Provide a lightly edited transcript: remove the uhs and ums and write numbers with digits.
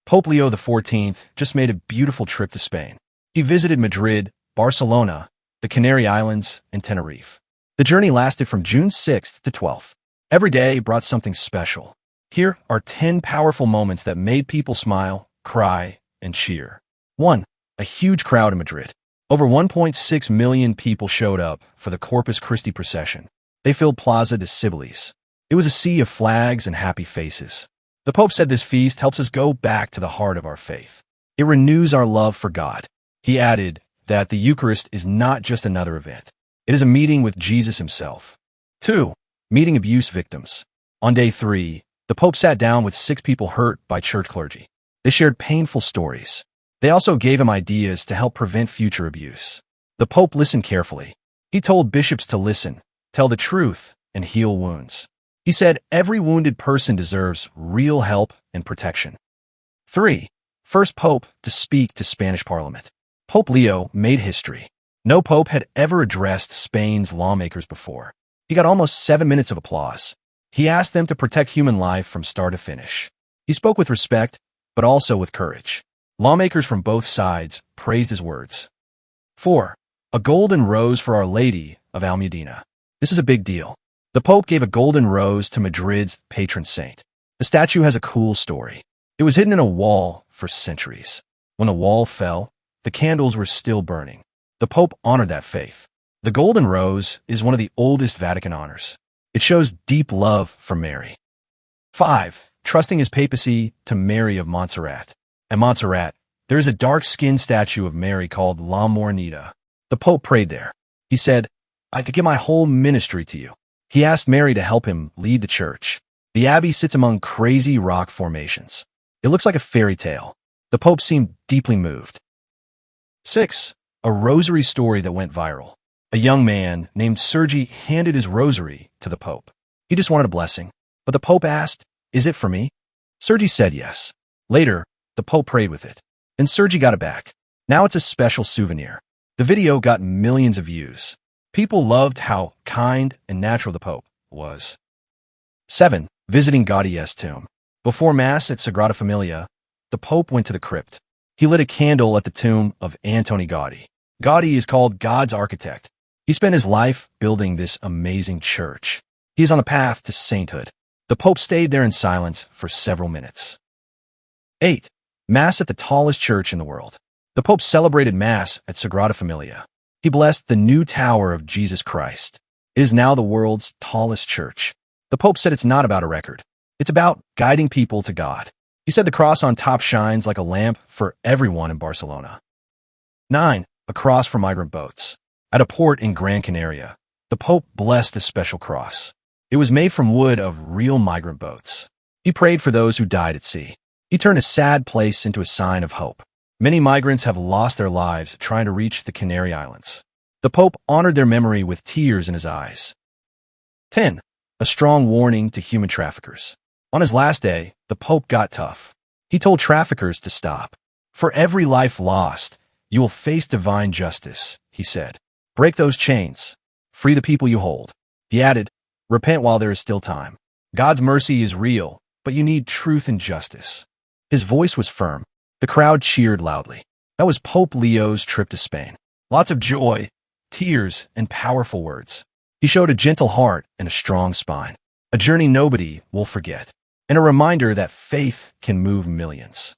Pope Leo XIV just made a beautiful trip to Spain. He visited Madrid, Barcelona, the Canary Islands, and Tenerife. The journey lasted from June 6th to 12th. Every day brought something special. Here are 10 powerful moments that made people smile, cry, and cheer. 1. A huge crowd in Madrid. Over 1.6 million people showed up for the Corpus Christi procession. They filled Plaza de Cibeles. It was a sea of flags and happy faces. The Pope said this feast helps us go back to the heart of our faith. It renews our love for God. He added that the Eucharist is not just another event. It is a meeting with Jesus himself. 2. Meeting abuse victims. On day 3, the Pope sat down with 6 people hurt by church clergy. They shared painful stories. They also gave him ideas to help prevent future abuse. The Pope listened carefully. He told bishops to listen, tell the truth, and heal wounds. He said every wounded person deserves real help and protection. 3. First Pope to speak to Spanish Parliament. Pope Leo made history. No pope had ever addressed Spain's lawmakers before. He got almost 7 minutes of applause. He asked them to protect human life from start to finish. He spoke with respect, but also with courage. Lawmakers from both sides praised his words. 4. A golden rose for Our Lady of Almudena. This is a big deal. The Pope gave a golden rose to Madrid's patron saint. The statue has a cool story. It was hidden in a wall for centuries. When the wall fell, the candles were still burning. The Pope honored that faith. The golden rose is one of the oldest Vatican honors. It shows deep love for Mary. 5. Trusting his papacy to Mary of Montserrat. At Montserrat, there is a dark-skinned statue of Mary called La Moreneta. The Pope prayed there. He said, "I could give my whole ministry to you." He asked Mary to help him lead the church. The abbey sits among crazy rock formations. It looks like a fairy tale. The Pope seemed deeply moved. 6. A rosary story that went viral. A young man named Sergi handed his rosary to the Pope. He just wanted a blessing. But the Pope asked, "Is it for me?" Sergi said yes. Later, the Pope prayed with it, and Sergi got it back. Now it's a special souvenir. The video got millions of views. People loved how kind and natural the Pope was. 7. Visiting Gaudi's tomb. Before Mass at Sagrada Familia, the Pope went to the crypt. He lit a candle at the tomb of Antoni Gaudi. Gaudi is called God's architect. He spent his life building this amazing church. He is on the path to sainthood. The Pope stayed there in silence for several minutes. 8. Mass at the tallest church in the world. The Pope celebrated Mass at Sagrada Familia. He blessed the new tower of Jesus Christ. It is now the world's tallest church. The Pope said it's not about a record. It's about guiding people to God. He said the cross on top shines like a lamp for everyone in Barcelona. 9. A cross for migrant boats. At a port in Gran Canaria, the Pope blessed a special cross. It was made from wood of real migrant boats. He prayed for those who died at sea. He turned a sad place into a sign of hope. Many migrants have lost their lives trying to reach the Canary Islands. The Pope honored their memory with tears in his eyes. 10. A strong warning to human traffickers. On his last day, the Pope got tough. He told traffickers to stop. "For every life lost, you will face divine justice," he said. "Break those chains. Free the people you hold." He added, "Repent while there is still time. God's mercy is real, but you need truth and justice." His voice was firm. The crowd cheered loudly. That was Pope Leo's trip to Spain. Lots of joy, tears, and powerful words. He showed a gentle heart and a strong spine. A journey nobody will forget. And a reminder that faith can move millions.